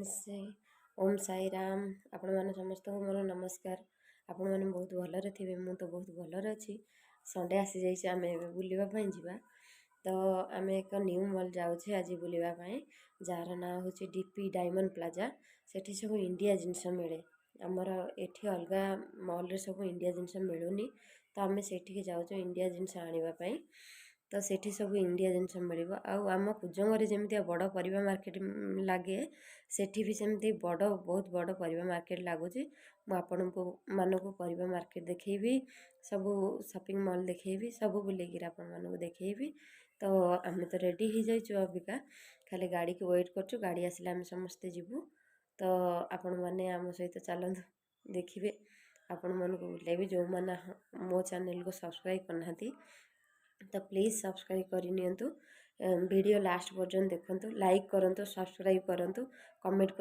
Friends ओम साई राम आपण मैंने समस्त को मोर नमस्कार। आपण मैंने बहुत भलरे थे मु तो बहुत भलरे अच्छी। संडे आसी जाइए आम बुलवाई जा तो आम एक न्यू मॉल जाऊे आज बुलवाई जार ना हूँ डीपी डायमंड प्लाजा। सेठी सब इंडिया जिनस मिले आमर एठी अलग मॉल सब इंडिया जिनस मिलूनी तो आम से जाऊँ इंडिया जिनस आने तो सेठी सब इंडिया जिनस मिल आम कुजंगे जमी बड़ परिवा मार्केट लगे सेठी भी सेमती बड़ बहुत बड़ परिवा मार्केट लगुच। मानक परिवा मार्केट देखी सब शॉपिंग मॉल देखी सब बुलेकिर आपको देखी तो आम तो रेडी हो जाइए अबिका खाली गाड़ी की वेट करछु। गाड़ी आसले आम समस्ते जीवु तो आपण मैंने आम सहित चलतु देखिए आपण मन को बुलेबी जो मैंने मो चैनल को सब्सक्राइब करना तो प्लीज़ सब्सक्राइब करनियंतु। वीडियो लास्ट पर्यंत देखंतु, लाइक करंतु, सब्सक्राइब करंतु, कमेंट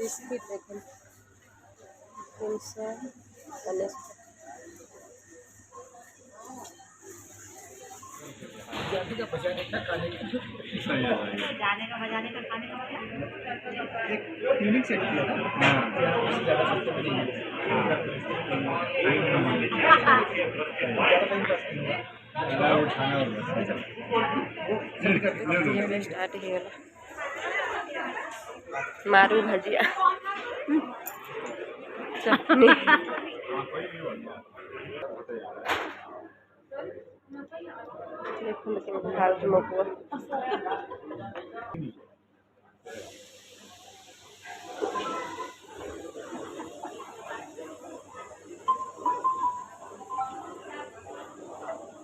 बिस्किट देखो 300 जाने का बजाने का खाने का सही है जाने का बजाने का खाने का एक यूनिक सेट किया था ज़्यादा सस्ते में नहीं ज़्यादा उठाना होगा स्टार्ट हो गला मारू भजिया चटनी देखो खाऊ मो पुआ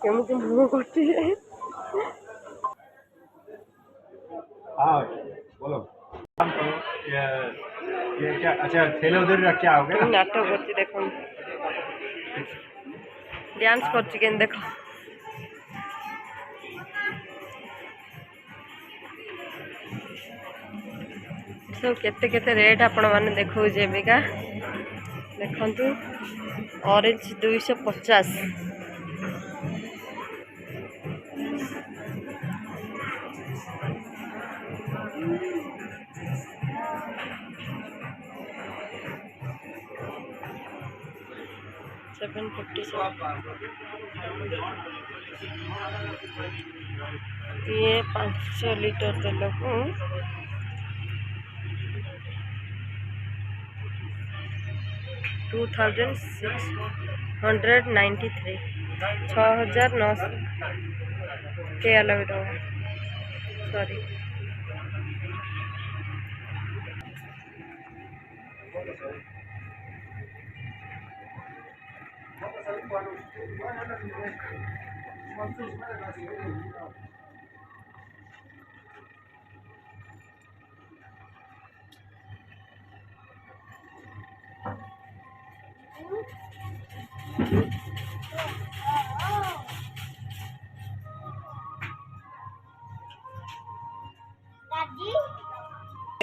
केमती मुँह करती है हाँ बोलो ये क्या अच्छा थैले उधर रख के आओगे ना नाटक करती देखो डांस करती के देखो सब केते केते रेट आपण माने देखो जेबिका देखंतु ऑरेंज 250 757 ये 5 लीटर तेल को 2693 6900 के अलग सॉरी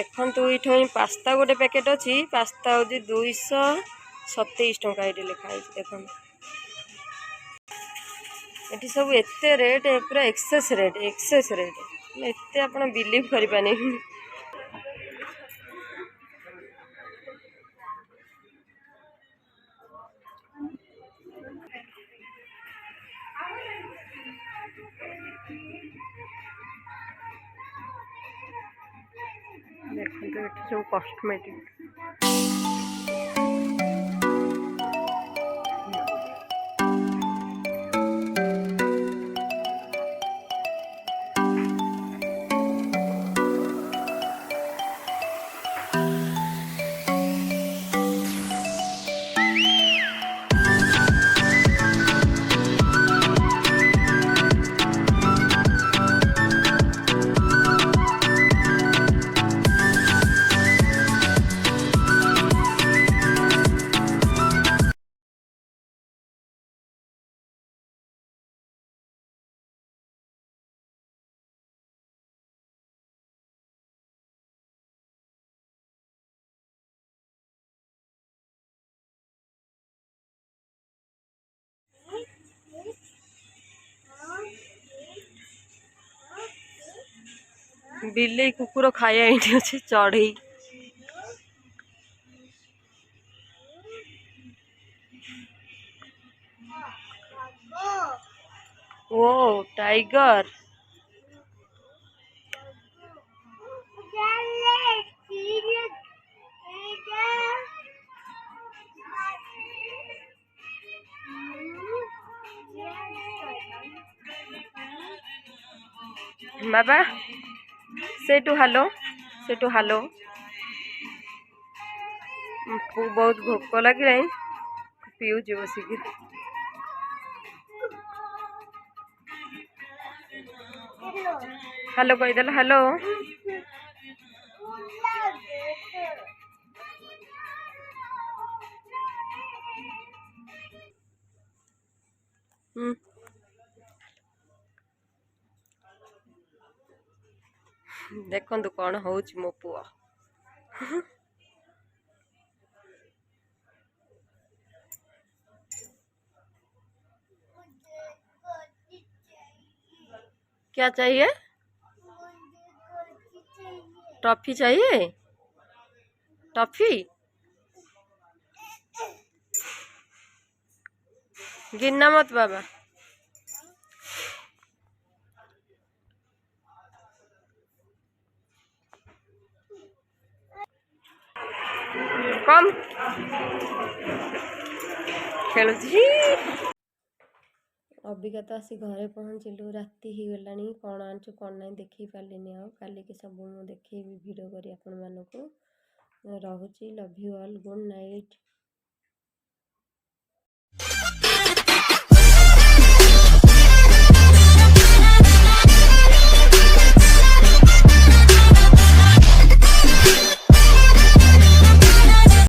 देखो ये पास्ता गोटे पैकेट अच्छी पास्ता हूँ 227 टंका ये लिखाई देख ये सब एते रेट पूरा एक्सेस रेट एते आप बिलीव करें देखो सब कॉस्मेटिक बिले कुकुर खाया ये अच्छे चढ़ई ओ टाइगर बाबा सेठू हालो बहुत भोक लगे पीऊँ बसिक हालो कहीदेल हालो देखो कौन हो मो पुआ क्या चाहिए? टॉफी चाहिए? टॉफी गिनना मत बाबा। कम खेलुची। अबिका तो आसी घरे पहुँचलु राति ही गलानी कौन आनचु कौन नहीं देखी पार्लिनी आ काली के सब मु देखी वीडियो करी आपण मानकु। रहुची love you all good night.